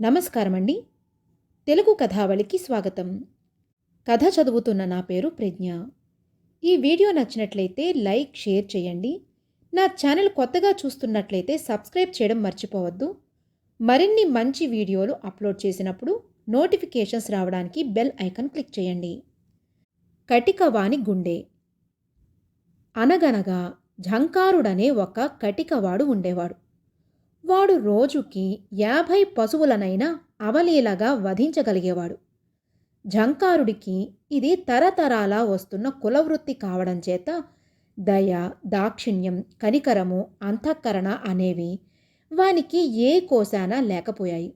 నమస్కారమండి. తెలుగు కథావళికి స్వాగతం. కథ చదువుతున్న నా పేరు ప్రజ్ఞ. ఈ వీడియో నచ్చినట్లయితే లైక్, షేర్ చేయండి. నా ఛానల్ కొత్తగా చూస్తున్నట్లయితే సబ్స్క్రైబ్ చేయడం మర్చిపోవద్దు. మరిన్ని మంచి వీడియోలు అప్లోడ్ చేసినప్పుడు నోటిఫికేషన్స్ రావడానికి బెల్ ఐకాన్ క్లిక్ చేయండి. కటికవాని గుండె. అనగనగా ఝంకారుడనే ఒక కటికవాడు ఉండేవాడు. వాడు రోజుకి 50 పశువులనైనా అవలీలగా వధించగలిగేవాడు. ఝంకారుడికి ఇది తరతరాలా వస్తున్న కులవృత్తి కావడం చేత దయ, దాక్షిణ్యం, కనికరము, అంతఃకరణ అనేవి వానికి ఏ కోశాన లేకపోయాయి.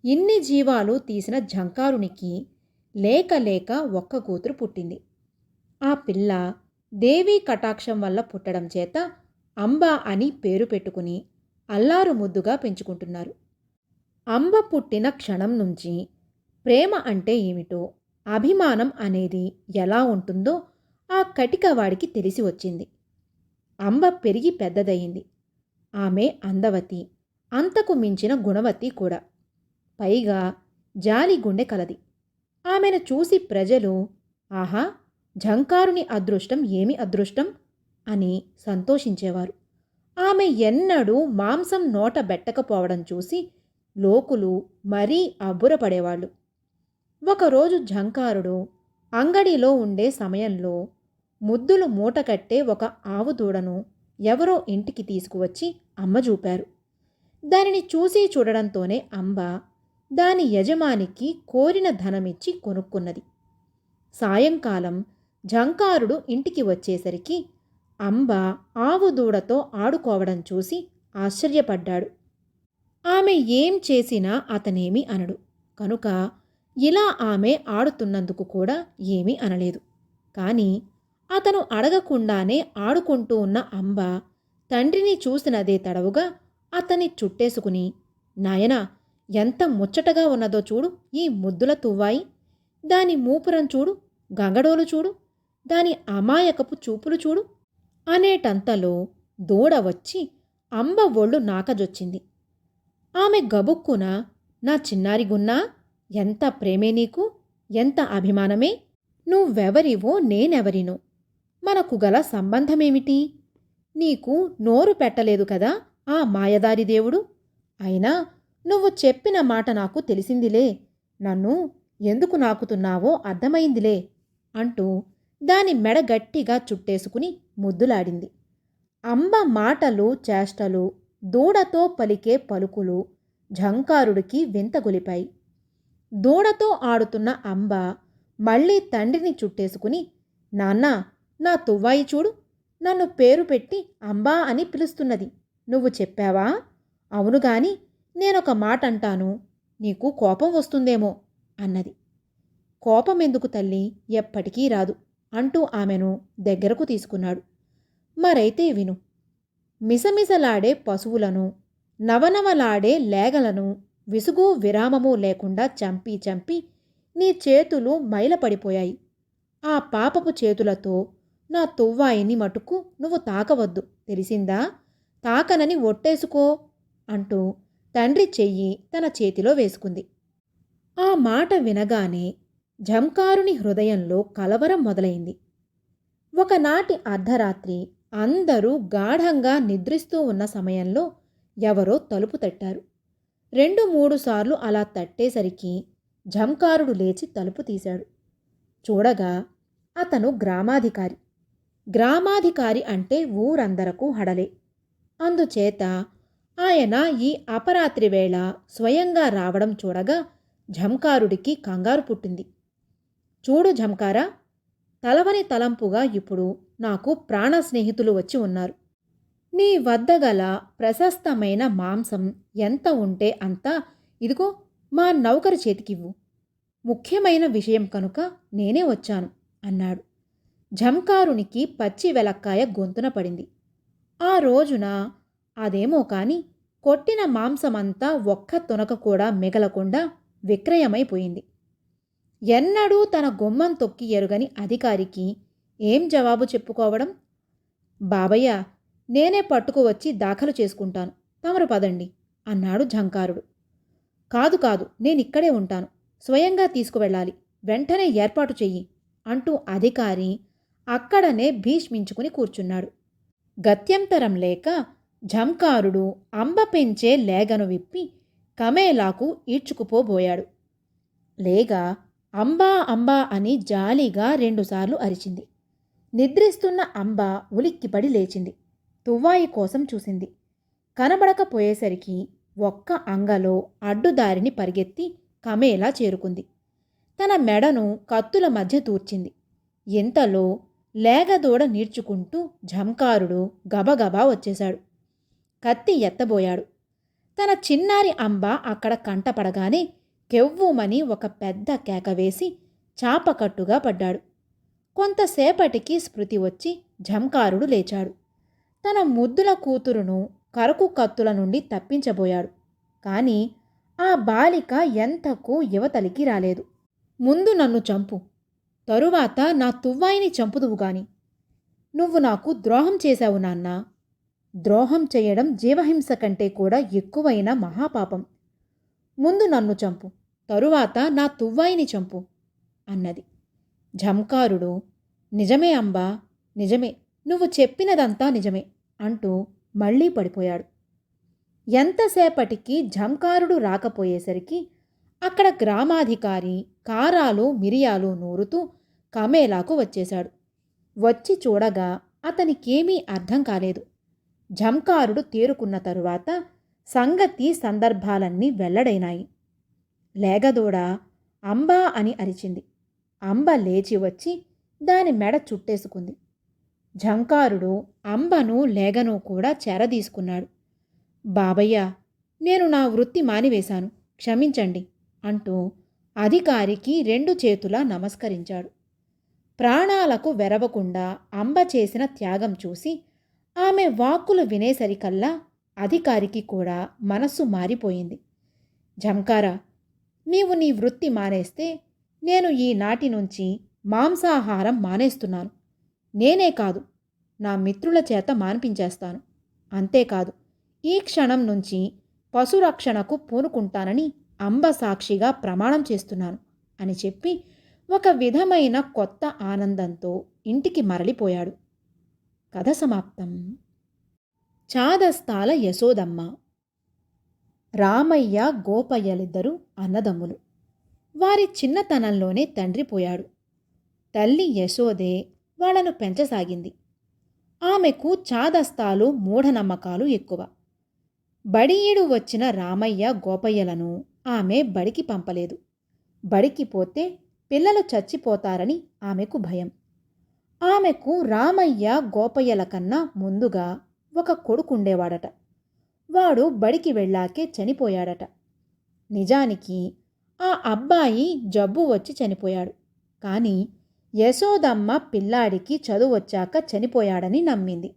ఇన్ని జీవాలు తీసిన ఝంకారునికి లేక లేక ఒక్క కూతురు పుట్టింది. ఆ పిల్ల దేవీ కటాక్షం వల్ల పుట్టడం చేత అంబ అని పేరు పెట్టుకుని అల్లారు ముద్దుగా పెంచుకుంటున్నారు. అంబ పుట్టిన క్షణం నుంచి ప్రేమ అంటే ఏమిటో, అభిమానం అనేది ఎలా ఉంటుందో ఆ కటికవాడికి తెలిసి వచ్చింది. అంబ పెరిగి పెద్దదయ్యింది. ఆమె అందవతి, అంతకు మించిన గుణవతి కూడా. పైగా జాలి గుండె కలది. ఆమెను చూసి ప్రజలు, ఆహా, ఝంకారుని అదృష్టం ఏమి అదృష్టం అని సంతోషించేవారు. ఆమె ఎన్నడూ మాంసం నోట బెట్టకపోవడం చూసి లోకులు మరీ అబ్బురపడేవాళ్ళు. ఒకరోజు ఝంకారుడు అంగడిలో ఉండే సమయంలో ముద్దులు మూటకట్టే ఒక ఆవు దూడను ఎవరో ఇంటికి తీసుకువచ్చి అమ్మ చూపారు. దానిని చూసి చూడడంతోనే అంబ దాని యజమానికి కోరిన ధనమిచ్చి కొనుక్కున్నది. సాయంకాలం ఝంకారుడు ఇంటికి వచ్చేసరికి అంబ ఆవు దూడతో ఆడుకోవడం చూసి ఆశ్చర్యపడ్డాడు. ఆమె ఏం చేసినా అతనేమీ అనడు. కనుక ఇలా ఆమె ఆడుతున్నందుకు కూడా ఏమీ అనలేదు. కానీ అతను అడగకుండానే ఆడుకుంటూ ఉన్న అంబ తండ్రిని చూసినదే తడవుగా అతన్ని చుట్టేసుకుని, నాయనా, ఎంత ముచ్చటగా ఉన్నదో చూడు ఈ ముద్దుల తువ్వాయి, దాని మూపురం చూడు, గంగడోలు చూడు, దాని అమాయకపు చూపులు చూడు అనేటంతలో దూడ వచ్చి అంబ ఒళ్ళు నాకజొచ్చింది. ఆమె గబుక్కున, నా చిన్నారి గున్నా, ఎంత ప్రేమే నీకు, ఎంత అభిమానమే, నువ్వెవరివో నేనెవరినో, మనకు గల సంబంధమేమిటి, నీకు నోరు పెట్టలేదు కదా ఆ మాయదారి దేవుడు, అయినా నువ్వు చెప్పిన మాట నాకు తెలిసిందిలే, నన్ను ఎందుకు నాకుతున్నావో అర్థమైందిలే అంటూ దాని మెడ గట్టిగా చుట్టేసుకుని ముద్దులాడింది. అంబ మాటలు, చేష్టలు, దూడతో పలికే పలుకులు ఝంకారుడికి వింతగొలిపాయి. దూడతో ఆడుతున్న అంబ మళ్ళీ తండ్రిని చుట్టేసుకుని, నాన్నా, నా తువ్వాయి చూడు, నన్ను పేరు పెట్టి అంబా అని పిలుస్తున్నది, నువ్వు చెప్పావా? అవునుగాని నేనొక మాట అంటాను, నీకు కోపం వస్తుందేమో అన్నది. కోపమెందుకు తల్లి, ఎప్పటికీ రాదు అంటూ ఆమెను దగ్గరకు తీసుకున్నాడు. మరైతే విను, మిసమిసలాడే పశువులను, నవనవలాడే లేగలను విసుగు విరామము లేకుండా చంపి చంపి నీ చేతులు మైలపడిపోయాయి. ఆ పాపపు చేతులతో నా తువ్వాయిని మటుకు నువ్వు తాకవద్దు, తెలిసిందా? తాకనని ఒట్టేసుకో అంటూ తండ్రి చెయ్యి తన చేతిలో వేసుకుంది. ఆ మాట వినగానే ఝంకారుని హృదయంలో కలవరం మొదలైంది. ఒకనాటి అర్ధరాత్రి అందరూ గాఢంగా నిద్రిస్తూ ఉన్న సమయంలో ఎవరో తలుపు తట్టారు. 2-3 సార్లు అలా తట్టేసరికి ఝంకారుడు లేచి తలుపు తీశాడు. చూడగా అతను గ్రామాధికారి. గ్రామాధికారి అంటే ఊరందరకు హడలే. అందుచేత ఆయన ఈ అపరాత్రి వేళ స్వయంగా రావడం చూడగా ఝంకారుడికి కంగారు పుట్టింది. చూడు ఝంకారా, తలవని తలంపుగా ఇప్పుడు నాకు ప్రాణ స్నేహితులు వచ్చి ఉన్నారు. నీ వద్ద గల ప్రశస్తమైన మాంసం ఎంత ఉంటే అంత ఇదిగో మా నౌకరు చేతికివ్వు. ముఖ్యమైన విషయం కనుక నేనే వచ్చాను అన్నాడు. ఝంకారునికి పచ్చి వెలక్కాయ గొంతున పడింది. ఆ రోజున అదేమో కాని కొట్టిన మాంసమంతా ఒక్క తునక కూడా మిగలకుండా విక్రయమైపోయింది. ఎన్నడూ తన గుమ్మం తొక్కి ఎరుగని అధికారికి ఏం జవాబు చెప్పుకోవడం? బాబయ్య, నేనే పట్టుకువచ్చి దాఖలు చేసుకుంటాను, తమరు పదండి అన్నాడు ఝంకారుడు. కాదు కాదు, నేనిక్కడే ఉంటాను. స్వయంగా తీసుకువెళ్ళాలి. వెంటనే ఏర్పాటు చెయ్యి అంటూ అధికారి అక్కడనే భీష్మించుకుని కూర్చున్నాడు. గత్యంతరం లేక ఝంకారుడు అంబ పెంచే లేగను విప్పి కమేలాకు ఈడ్చుకుపోబోయాడు. లేగ అంబా అంబా అని జాలిగా రెండుసార్లు అరిచింది. నిద్రిస్తున్న అంబ ఉలిక్కిపడి లేచింది. తువ్వాయి కోసం చూసింది. కనబడకపోయేసరికి ఒక్క అంగలో అడ్డుదారిని పరిగెత్తి కమేలా చేరుకుంది. తన మెడను కత్తుల మధ్య తూర్చింది. ఇంతలో లేగదూడ నీడ్చుకుంటూ ఝంకారుడు గబగబా వచ్చేశాడు. కత్తి ఎత్తబోయాడు. తన చిన్నారి అంబ అక్కడ కంటపడగానే కెవ్వుమని ఒక పెద్ద కేక వేసి చాపకట్టుగా పడ్డాడు. కొంతసేపటికి స్మృతి వచ్చి ఝంకారుడు లేచాడు. తన ముద్దుల కూతురును కరకు కత్తుల నుండి తప్పించబోయాడు. కాని ఆ బాలిక ఎంతకు యువతలికి రాలేదు. ముందు నన్ను చంపు, తరువాత నా తువ్వాయిని చంపుదువుగాని. నువ్వు నాకు ద్రోహం చేశావు నాన్నా. ద్రోహం చేయడం జీవహింస కంటే కూడా ఎక్కువైన మహాపాపం. ముందు నన్ను చంపు, తరువాత నా తువ్వాయిని చంపు అన్నది. ఝంకారుడు నిజమే అంబా, నిజమే, నువ్వు చెప్పినదంతా నిజమే అంటూ మళ్లీ పడిపోయాడు. ఎంతసేపటికి ఝంకారుడు రాకపోయేసరికి అక్కడ గ్రామాధికారి కారాలు మిరియాలు నూరుతూ కమేలాకు వచ్చేశాడు. వచ్చి చూడగా అతనికేమీ అర్థం కాలేదు. ఝంకారుడు తేరుకున్న తరువాత సంగతి సందర్భాలన్నీ వెల్లడైనాయి. లేగదూడ అంబా అని అరిచింది. అంబ లేచి వచ్చి దాని మెడ చుట్టేసుకుంది. ఝంకారుడు అంబను లేగను కూడా చెరదీసుకున్నాడు. బాబయ్య, నేను నా వృత్తి మానివేశాను, క్షమించండి అంటూ అధికారికి రెండు చేతులా నమస్కరించాడు. ప్రాణాలకు వెరవకుండా అంబ చేసిన త్యాగం చూసి ఆమె వాక్కులు వినేసరికల్లా అధికారికి కూడా మనస్సు మారిపోయింది. ఝంకారా, నీవు నీ వృత్తి మానేస్తే నేను ఈనాటి నుంచి మాంసాహారం మానేస్తున్నాను. నేనే కాదు, నా మిత్రుల చేత మాన్పించేస్తాను. అంతేకాదు, ఈ క్షణం నుంచి పశురక్షణకు పూనుకుంటానని అంబ సాక్షిగా ప్రమాణం చేస్తున్నాను అని చెప్పి ఒక విధమైన కొత్త ఆనందంతో ఇంటికి మరలిపోయాడు. కథ సమాప్తం. చాదస్తాల యశోదమ్మ. రామయ్య గోపయ్యలిద్దరూ అన్నదమ్ములు. వారి చిన్నతనంలోనే తండ్రి పోయాడు. తల్లి యశోదే వాళ్లను పెంచసాగింది. ఆమెకు చాదస్తాలు మూఢనమ్మకాలు ఎక్కువ. బడియీడు వచ్చిన రామయ్య గోపయ్యలను ఆమె బడికి పంపలేదు. బడికి పోతే పిల్లలు చచ్చిపోతారని ఆమెకు భయం. ఆమెకు రామయ్య గోపయ్యల కన్నా ముందుగా ఒక కొడుకుండేవాడట. వాడు బడికి వెళ్ళాకే చనిపోయాడట. నిజానికి ఆ అబ్బాయి జబ్బు వచ్చి చనిపోయాడు. కానీ యశోదమ్మ పిల్లాడికి చదువొచ్చాక చనిపోయాడని నమ్మింది.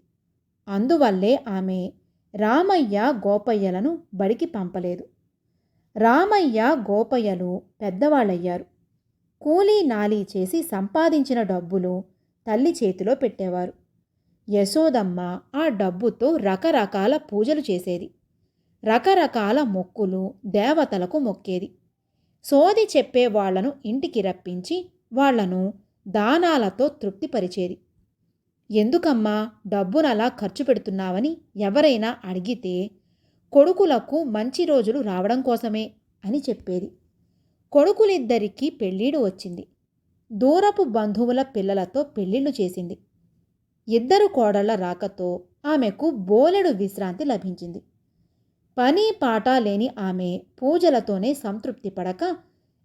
అందువల్లే ఆమె రామయ్య గోపయ్యలను బడికి పంపలేదు. రామయ్య గోపయ్యలు పెద్దవాళ్ళయ్యారు. కూలీ నాలీ చేసి సంపాదించిన డబ్బులు తల్లి చేతిలో పెట్టేవారు. యశోదమ్మ ఆ డబ్బుతో రకరకాల పూజలు చేసేది. రకరకాల మొక్కులు దేవతలకు మొక్కేది. సోది చెప్పేవాళ్లను ఇంటికి రప్పించి వాళ్లను దానాలతో తృప్తిపరిచేది. ఎందుకమ్మా డబ్బునలా ఖర్చు పెడుతున్నావని ఎవరైనా అడిగితే కొడుకులకు మంచి రోజులు రావడం కోసమే అని చెప్పేది. కొడుకులిద్దరికీ పెళ్ళీడు వచ్చింది. దూరపు బంధువుల పిల్లలతో పెళ్ళిళ్ళు చేసింది. ఇద్దరు కోడళ్ల రాకతో ఆమెకు బోలెడు విశ్రాంతి లభించింది. పని పాట లేని ఆమె పూజలతోనే సంతృప్తి పడక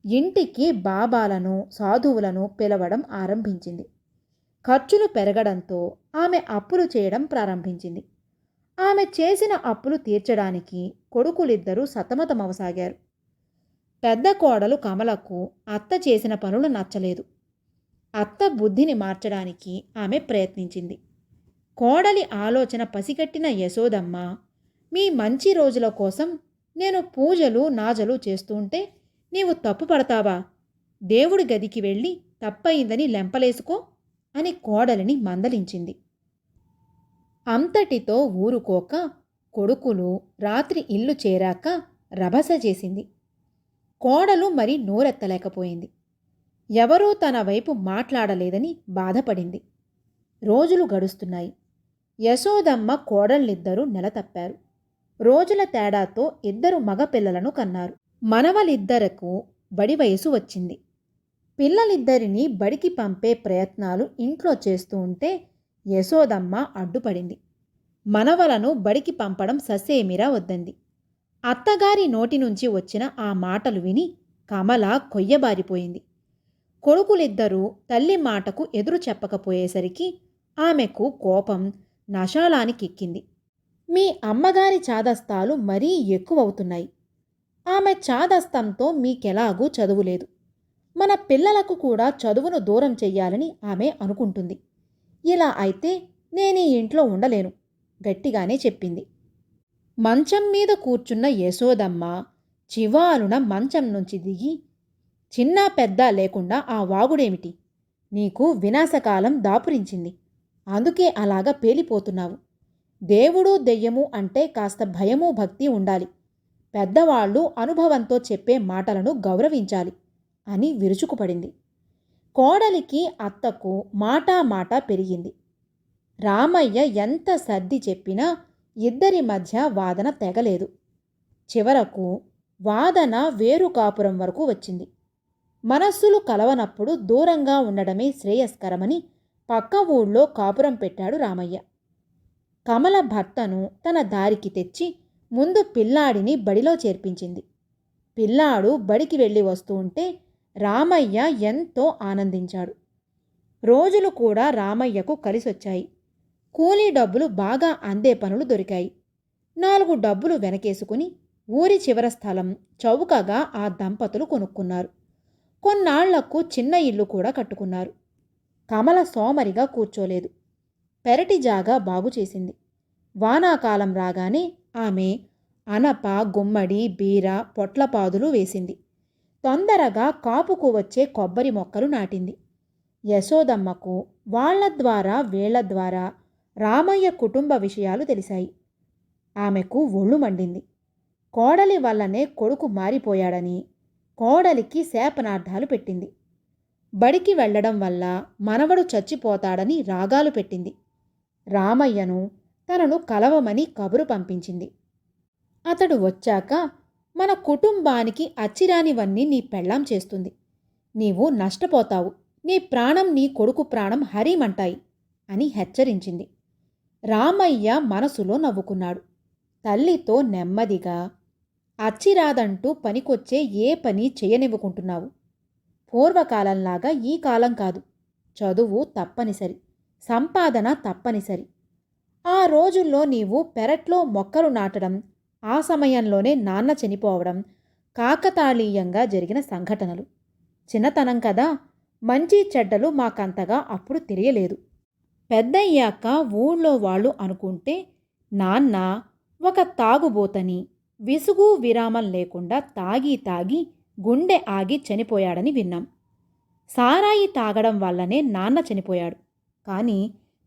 ఇంటికి బాబాలను సాధువులను పిలవడం ఆరంభించింది. ఖర్చులు పెరగడంతో ఆమె అప్పులు చేయడం ప్రారంభించింది. ఆమె చేసిన అప్పులు తీర్చడానికి కొడుకులిద్దరూ సతమతమవసాగారు. పెద్ద కోడలు కమలకు అత్త చేసిన పనులు నచ్చలేదు. అత్త బుద్ధిని మార్చడానికి ఆమె ప్రయత్నించింది. కోడలి ఆలోచన పసిగట్టిన యశోదమ్మ, మీ మంచి రోజుల కోసం నేను పూజలు నాజలు చేస్తుంటే నీవు తప్పు పడతావా? దేవుడి గదికి వెళ్ళి తప్పయిందని లెంపలేసుకో అని కోడలిని మందలించింది. అంతటితో ఊరుకోక కొడుకులు రాత్రి ఇల్లు చేరాక రభస చేసింది. కోడలు మరి నోరెత్తలేకపోయింది. ఎవరూ తన వైపు మాట్లాడలేదని బాధపడింది. రోజులు గడుస్తున్నాయి. యశోదమ్మ కోడళ్ళిద్దరూ నెలతప్పారు. రోజుల తేడాతో ఇద్దరు మగపిల్లలను కన్నారు. మనవలిద్దరకు బడి వయసు వచ్చింది. పిల్లలిద్దరినీ బడికి పంపే ప్రయత్నాలు ఇంట్లో చేస్తూ ఉంటే యశోదమ్మ అడ్డుపడింది. మనవలను బడికి పంపడం ససేమిరా వద్దంది. అత్తగారి నోటి నుంచి వచ్చిన ఆ మాటలు విని కమల కొయ్యబారిపోయింది. కొడుకులిద్దరూ తల్లి మాటకు ఎదురు చెప్పకపోయేసరికి ఆమెకు కోపం నషాలానికెక్కింది. మీ అమ్మగారి చాదస్తాలు మరీ ఎక్కువవుతున్నాయి. ఆమె చాదస్తంతో మీకెలాగూ చదువులేదు. మన పిల్లలకు కూడా చదువును దూరం చెయ్యాలని ఆమె అనుకుంటుంది. ఇలా అయితే నేనీ ఇంట్లో ఉండలేను గట్టిగానే చెప్పింది. మంచం మీద కూర్చున్న యశోదమ్మ చివాలున మంచం నుంచి దిగి, చిన్నా పెద్ద లేకుండా ఆ వాగుడేమిటి? నీకు వినాశకాలం దాపురించింది. అందుకే అలాగా పేలిపోతున్నావు. దేవుడు దెయ్యము అంటే కాస్త భయము భక్తి ఉండాలి. పెద్దవాళ్ళు అనుభవంతో చెప్పే మాటలను గౌరవించాలి అని విరుచుకుపడింది. కోడలికి అత్తకు మాట పెరిగింది. రామయ్య ఎంత సర్ది చెప్పినా ఇద్దరి మధ్య వాదన తెగలేదు. చివరకు వాదన వేరు కాపురం వరకు వచ్చింది. మనస్సులు కలవనప్పుడు దూరంగా ఉండడమే శ్రేయస్కరమని పక్క ఊళ్ళో కాపురం పెట్టాడు రామయ్య. కమల భర్తను తన దారికి తెచ్చి ముందు పిల్లాడిని బడిలో చేర్పించింది. పిల్లాడు బడికి వెళ్ళి వస్తూ ఉంటే రామయ్య ఎంతో ఆనందించాడు. రోజులు కూడా రామయ్యకు కలిసొచ్చాయి. కూలీ డబ్బులు బాగా అందే పనులు దొరికాయి. 4 డబ్బులు వెనకేసుకుని ఊరి చివర స్థలం చౌకగా ఆ దంపతులు కొనుక్కున్నారు. కొన్నాళ్లకు చిన్న ఇల్లు కూడా కట్టుకున్నారు. కమల సోమరిగా కూర్చోలేదు. పెరటి జాగా బాగు చేసింది. వానాకాలం రాగానే ఆమె అనప, గుమ్మడి, బీర, పొట్లపాదులు వేసింది. తొందరగా కాపుకు వచ్చే కొబ్బరి మొక్కలు నాటింది. యశోదమ్మకు వాళ్ల ద్వారా వీళ్ల ద్వారా రామయ్య కుటుంబ విషయాలు తెలిసాయి. ఆమెకు ఒళ్ళు మండింది. కోడలి వల్లనే కొడుకు మారిపోయాడని కోడలికి శాపనార్థాలు పెట్టింది. బడికి వెళ్లడం వల్ల మనవడు చచ్చిపోతాడని రాగాలు పెట్టింది. రామయ్యను తనను కలవమని కబురు పంపించింది. అతడు వచ్చాక మన కుటుంబానికి అచ్చిరానివన్నీ నీ పెళ్ళాం చేస్తుంది. నీవు నష్టపోతావు. నీ ప్రాణం నీ కొడుకు ప్రాణం హరీమంటాయి అని హెచ్చరించింది. రామయ్య మనసులో నవ్వుకున్నాడు. తల్లితో నెమ్మదిగా, అచ్చిరాదంటూ పనికొచ్చే ఏ పని చేయనివ్వకుంటున్నావు. పూర్వకాలంలాగా ఈ కాలం కాదు. చదువు తప్పనిసరి, సంపాదన తప్పనిసరి. ఆ రోజుల్లో నీవు పెరట్లో మొక్కలు నాటడం, ఆ సమయంలోనే నాన్న చనిపోవడం కాకతాళీయంగా జరిగిన సంఘటనలు. చిన్నతనం కదా, మంచి చెడ్డలు మాకంతగా అప్పుడు తెలియలేదు. పెద్దయ్యాక ఊళ్ళో వాళ్ళు అనుకుంటే నాన్న ఒక తాగుబోతని, విసుగు విరామం లేకుండా తాగి గుండె ఆగి చనిపోయాడని విన్నాం. సారాయి తాగడం వల్లనే నాన్న చనిపోయాడు. కానీ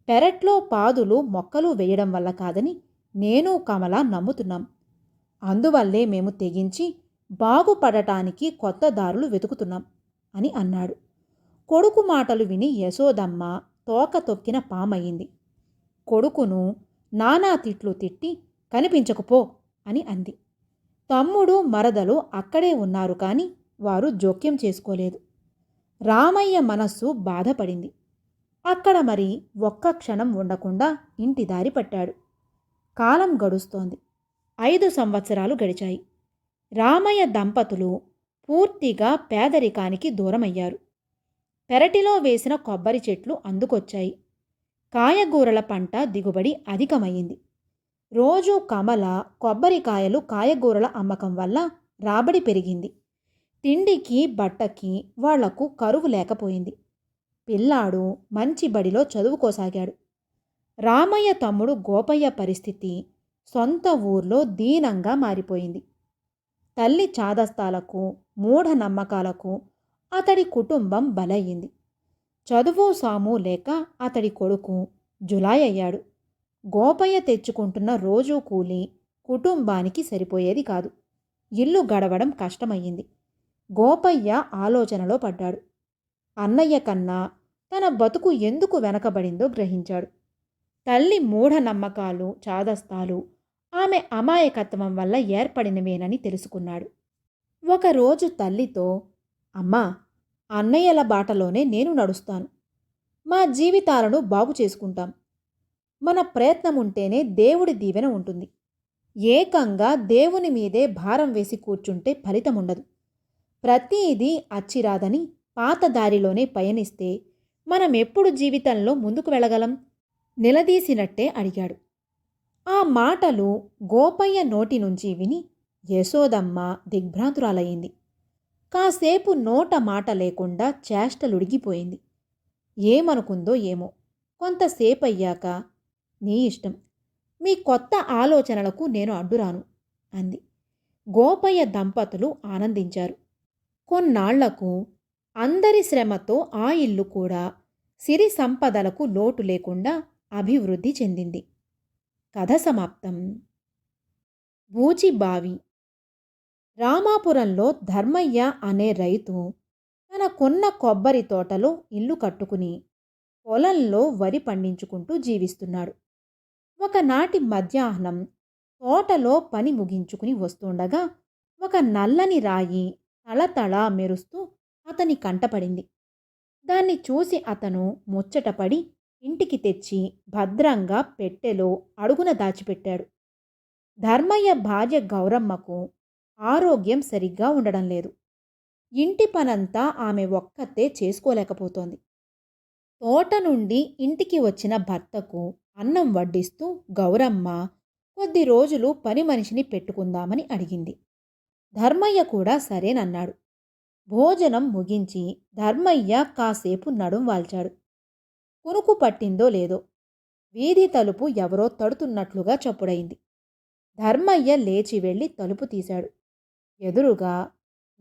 పెరట్లో పాదులు మొక్కలు వేయడం వల్ల కాదని నేను కమల నమ్ముతున్నాం. అందువల్లే మేము తెగించి బాగుపడటానికి కొత్త దారులు వెతుకుతున్నాం అని అన్నాడు. కొడుకు మాటలు విని యశోదమ్మ తోక తొక్కిన పామయ్యింది. కొడుకును నానా తిట్లు తిట్టి కనిపించకపో అని అంది. తమ్ముడు మరదలు అక్కడే ఉన్నారు కానీ వారు జోక్యం చేసుకోలేదు. రామయ్య మనస్సు బాధపడింది. అక్కడ మరి ఒక్క క్షణం ఉండకుండా ఇంటి దారి పట్టాడు. కాలం గడుస్తోంది. 5 సంవత్సరాలు గడిచాయి. రామయ్య దంపతులు పూర్తిగా పేదరికానికి దూరమయ్యారు. పెరటిలో వేసిన కొబ్బరి చెట్లు అందుకొచ్చాయి. కాయగూరల పంట దిగుబడి అధికమయ్యింది. రోజూ కమల కొబ్బరికాయలు, కాయగూరల అమ్మకం వల్ల రాబడి పెరిగింది. తిండికి బట్టకి వాళ్లకు కరువు లేకపోయింది. పిల్లాడు మంచి బడిలో చదువుకోసాగాడు. రామయ్య తమ్ముడు గోపయ్య పరిస్థితి సొంత ఊర్లో దీనంగా మారిపోయింది. తల్లి చాదస్తాలకు, మూఢనమ్మకాలకు అతడి కుటుంబం బలయ్యింది. చదువు సాము లేక అతడి కొడుకు జులాయి అయ్యాడు. గోపయ్య తెచ్చుకుంటున్న రోజూ కూలి కుటుంబానికి సరిపోయేది కాదు. ఇల్లు గడవడం కష్టమయ్యింది. గోపయ్య ఆలోచనలో పడ్డాడు. అన్నయ్య కన్నా తన బతుకు ఎందుకు వెనకబడిందో గ్రహించాడు. తల్లి మూఢనమ్మకాలు, చాదస్తాలు ఆమె అమాయకత్వం వల్ల ఏర్పడినవేనని తెలుసుకున్నాడు. ఒకరోజు తల్లితో, అమ్మా, అన్నయ్యల బాటలోనే నేను నడుస్తాను. మా జీవితాలను బాగు చేసుకుంటాం. మన ప్రయత్నం ఉంటేనే దేవుడి దీవెన ఉంటుంది. ఏకంగా దేవుని మీదే భారం వేసి కూర్చుంటే ఫలితముండదు. ప్రతిదీ అచ్చిరాదని పాత దారిలోనే పయనిస్తే మనమెప్పుడు జీవితంలో ముందుకు వెళ్ళగలం? నిలదీసినట్టే అడిగాడు. ఆ మాటలు గోపయ్య నోటి నుంచి విని యశోదమ్మ దిగ్భ్రాంతురాలయ్యింది. కాసేపు నోట మాట లేకుండా చేష్టలుడిగిపోయింది. ఏమనుకుందో ఏమో. కొంతసేపయ్యాక, నీ ఇష్టం, మీ కొత్త ఆలోచనలకు నేను అడ్డురాను అంది. గోపయ్య దంపతులు ఆనందించారు. కొన్నాళ్లకు అందరి శ్రమతో ఆ ఇల్లు కూడా సిరి సంపదలకు లోటు లేకుండా అభివృద్ధి చెందింది. కథ సమాప్తం. బూచిబావి. రామాపురంలో ధర్మయ్య అనే రైతు తనకున్న కొబ్బరి తోటలో ఇల్లు కట్టుకుని పొలంలో వరి పండించుకుంటూ జీవిస్తున్నాడు. ఒకనాటి మధ్యాహ్నం తోటలో పని ముగించుకుని వస్తుండగా ఒక నల్లని రాయి తళతళ మెరుస్తూ అతని కంటపడింది. దాన్ని చూసి అతను ముచ్చటపడి ఇంటికి తెచ్చి భద్రంగా పెట్టెలో అడుగున దాచిపెట్టాడు. ధర్మయ్య భార్య గౌరమ్మకు ఆరోగ్యం సరిగ్గా ఉండడం లేదు. ఇంటి పనంతా ఆమె ఒక్కతే చేసుకోలేకపోతోంది. తోట నుండి ఇంటికి వచ్చిన భర్తకు అన్నం వడ్డిస్తూ గౌరమ్మ కొద్ది రోజులు పని మనిషిని పెట్టుకుందామని అడిగింది. ధర్మయ్య కూడా సరేనన్నాడు. భోజనం ముగించి ధర్మయ్య కాసేపు నడుం వాల్చాడు. కునుకు పట్టిందో లేదో వీధి తలుపు ఎవరో తడుతున్నట్లుగా చప్పుడైంది. ధర్మయ్య లేచి వెళ్ళి తలుపు తీశాడు. ఎదురుగా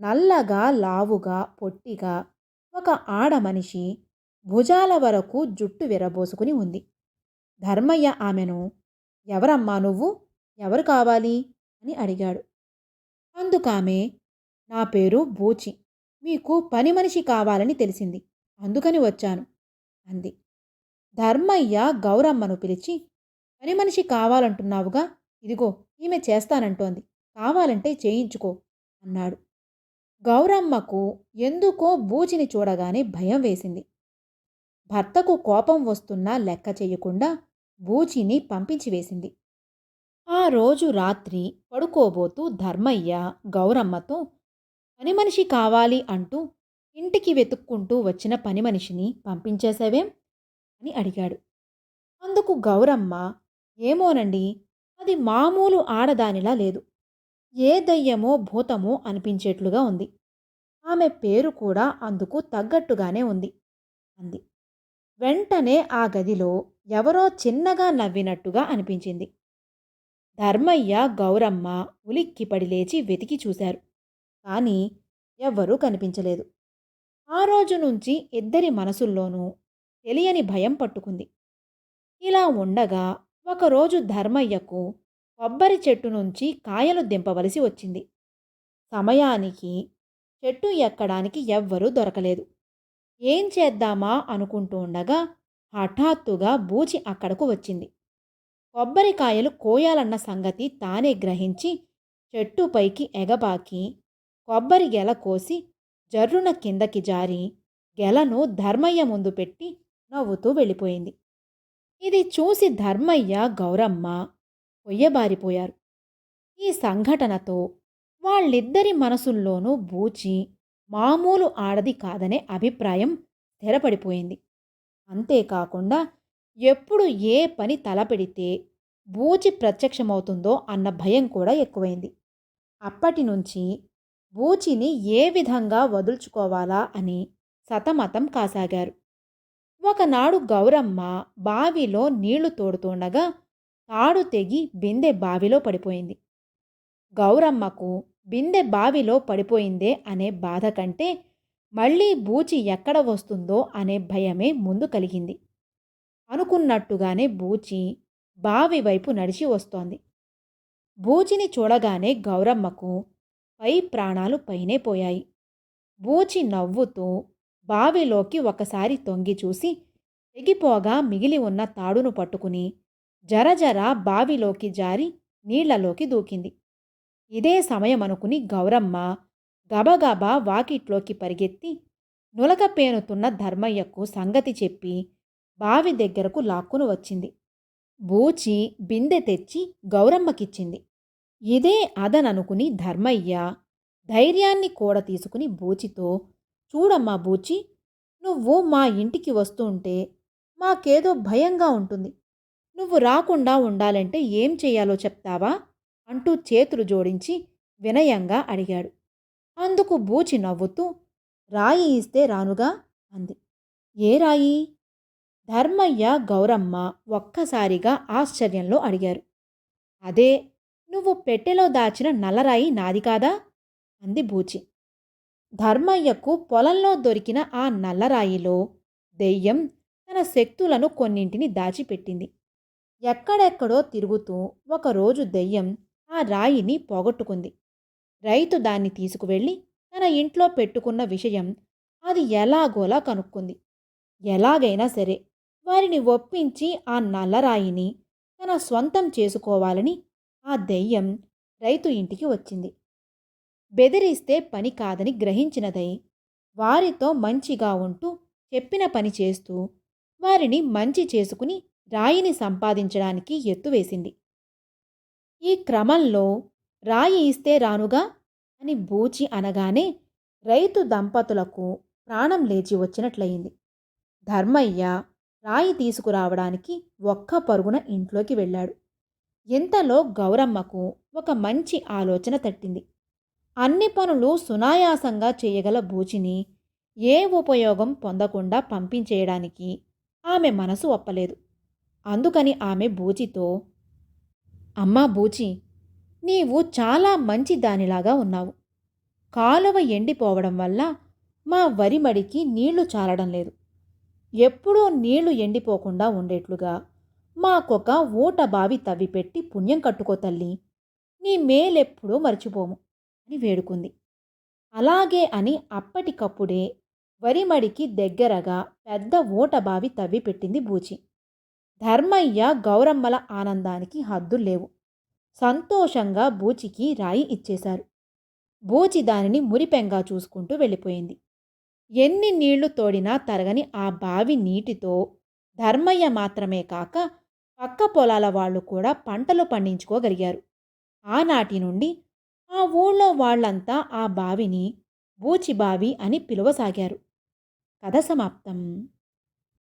నల్లగా, లావుగా, పొట్టిగా ఒక ఆడమనిషి భుజాల వరకు జుట్టు విరబోసుకుని ఉంది. ధర్మయ్య ఆమెను, ఎవరమ్మా నువ్వు, ఎవరు కావాలి అని అడిగాడు. అందుకామె, నా పేరు బూచి, మీకు పని మనిషి కావాలని తెలిసింది, అందుకని వచ్చాను అంది. ధర్మయ్య గౌరమ్మను పిలిచి, పని మనిషి కావాలంటున్నావుగా, ఇదిగో ఈమె చేస్తానంటోంది, కావాలంటే చేయించుకో అన్నాడు. గౌరమ్మకు ఎందుకో బూచిని చూడగానే భయం వేసింది. భర్తకు కోపం వస్తున్నా లెక్క చేయకుండా బూచిని పంపించివేసింది. ఆ రోజు రాత్రి పడుకోబోతూ ధర్మయ్య గౌరమ్మతో, పని మనిషి కావాలి అంటూ ఇంటికి వెతుక్కుంటూ వచ్చిన పని మనిషిని పంపించేశావేం అని అడిగాడు. అందుకు గౌరమ్మ, ఏమోనండి, అది మామూలు ఆడదానిలా లేదు, ఏ దయ్యమో భూతమో అనిపించేట్లుగా ఉంది. ఆమె పేరు కూడా అందుకు తగ్గట్టుగానే ఉంది అంది. వెంటనే ఆ గదిలో ఎవరో చిన్నగా నవ్వినట్టుగా అనిపించింది. ధర్మయ్య గౌరమ్మ ఉలిక్కిపడి లేచి వెతికి చూశారు. కానీ ఎవ్వరూ కనిపించలేదు. ఆ రోజు నుంచి ఇద్దరి మనసుల్లోనూ తెలియని భయం పట్టుకుంది. ఇలా ఉండగా ఒకరోజు ధర్మయ్యకు కొబ్బరి చెట్టు నుంచి కాయలు దింపవలసి వచ్చింది. సమయానికి చెట్టు ఎక్కడానికి ఎవ్వరూ దొరకలేదు. ఏం చేద్దామా అనుకుంటూ ఉండగా హఠాత్తుగా బూచి అక్కడకు వచ్చింది. కొబ్బరికాయలు కోయాలన్న సంగతి తానే గ్రహించి చెట్టుపైకి ఎగబాకి కొబ్బరి గెల కోసి జర్రున కిందకి జారి గెలను ధర్మయ్య ముందు పెట్టి నవ్వుతూ వెళ్ళిపోయింది. ఇది చూసి ధర్మయ్య గౌరమ్మ కొయ్యబారిపోయారు. ఈ సంఘటనతో వాళ్ళిద్దరి మనసుల్లోనూ బూచి మామూలు ఆడది కాదనే అభిప్రాయం స్థిరపడిపోయింది. అంతేకాకుండా ఎప్పుడు ఏ పని తలపెడితే బూచి ప్రత్యక్షమవుతుందో అన్న భయం కూడా ఎక్కువైంది. అప్పటి నుంచి బూచిని ఏ విధంగా వదుల్చుకోవాలా అని సతమతం కాసాగారు. ఒకనాడు గౌరమ్మ బావిలో నీళ్లు తోడుతుండగా తాడు తెగి బిందె బావిలో పడిపోయింది. గౌరమ్మకు బిందె బావిలో పడిపోయిందే అనే బాధ కంటే మళ్ళీ బూచి ఎక్కడ వస్తుందో అనే భయమే ముందు కలిగింది. అనుకున్నట్టుగానే బూచి బావి వైపు నడిచి వస్తోంది. బూచిని చూడగానే గౌరమ్మకు పై ప్రాణాలు పైనే పోయాయి. బూచి నవ్వుతూ బావిలోకి ఒకసారి తొంగి చూసి తెగిపోగా మిగిలి ఉన్న తాడును పట్టుకుని జరజర బావిలోకి జారి నీళ్లలోకి దూకింది. ఇదే సమయమనుకుని గౌరమ్మ గబగబా వాకిట్లోకి పరిగెత్తి నులక పేనుతున్న ధర్మయ్యకు సంగతి చెప్పి బావి దగ్గరకు లాక్కును వచ్చింది. బూచి బిందె తెచ్చి గౌరమ్మకిచ్చింది. ఇదే అదననుకుని ధర్మయ్య ధైర్యాన్ని కూడా తీసుకుని బూచితో, చూడమ్మా బూచి, నువ్వు మా ఇంటికి వస్తుంటే మాకేదో భయంగా ఉంటుంది. నువ్వు రాకుండా ఉండాలంటే ఏం చెయ్యాలో చెప్తావా అంటూ చేతులు జోడించి వినయంగా అడిగాడు. అందుకు బూచి నవ్వుతూ, రాయి ఇస్తే రానుగా అంది. ఏ రాయి? ధర్మయ్య గౌరమ్మ ఒక్కసారిగా ఆశ్చర్యంలో అడిగారు. అదే, నువ్వు పెట్టెలో దాచిన నల్లరాయి నాది కాదా అంది బూచి. ధర్మయ్యకు పొలంలో దొరికిన ఆ నల్లరాయిలో దెయ్యం తన శక్తులను కొన్నింటిని దాచిపెట్టింది. ఎక్కడెక్కడో తిరుగుతూ ఒకరోజు దెయ్యం ఆ రాయిని పోగొట్టుకుంది. రైతు దాన్ని తీసుకువెళ్ళి తన ఇంట్లో పెట్టుకున్న విషయం అది ఎలాగోలా కనుక్కుంది. ఎలాగైనా సరే వారిని ఒప్పించి ఆ నల్లరాయిని తన స్వంతం చేసుకోవాలని ఆ దెయ్యం రైతు ఇంటికి వచ్చింది. బెదిరిస్తే పని కాదని గ్రహించినదై వారితో మంచిగా ఉంటూ చెప్పిన పని చేస్తూ వారిని మంచి చేసుకుని రాయిని సంపాదించడానికి ఎత్తువేసింది. ఈ క్రమంలో రాయి ఇస్తే రానుగా అని బూచి అనగానే రైతు దంపతులకు ప్రాణం లేచి వచ్చినట్లయింది. ధర్మయ్య రాయి తీసుకురావడానికి ఒక్క పరుగున ఇంట్లోకి వెళ్ళాడు. ఇంతలో గౌరమ్మకు ఒక మంచి ఆలోచన తట్టింది. అన్ని పనులు సునాయాసంగా చేయగల బూచిని ఏ ఉపయోగం పొందకుండా పంపించేయడానికి ఆమె మనసు ఒప్పలేదు. అందుకని ఆమె బూచితో, అమ్మా బూచి, నీవు చాలా మంచి దానిలాగా ఉన్నావు. కాలువ ఎండిపోవడం వల్ల మా వరిమడికి నీళ్లు చాలడం లేదు. ఎప్పుడూ నీళ్లు ఎండిపోకుండా ఉండేట్లుగా మాకొక ఊట బావి తవ్విపెట్టి పుణ్యం కట్టుకో తల్లి, నీ మేలెప్పుడూ మర్చిపోము అని వేడుకుంది. అలాగే అని అప్పటికప్పుడే వరిమడికి దగ్గరగా పెద్ద ఊట బావి తవ్విపెట్టింది బూచి. ధర్మయ్య గౌరమ్మల ఆనందానికి హద్దుల్లేవు. సంతోషంగా బూచికి రాయి ఇచ్చేశారు. బూచి దానిని మురిపెంగా చూసుకుంటూ వెళ్ళిపోయింది. ఎన్ని నీళ్లు తోడినా తరగని ఆ బావి నీటితో ధర్మయ్య మాత్రమే కాక పక్క పొలాల వాళ్ళు కూడా పంటలు పండించుకోగలిగారు. ఆనాటి నుండి ఆ ఊళ్ళో వాళ్ళంతా ఆ బావిని బూచిబావి అని పిలువసాగారు. కథ సమాప్తం.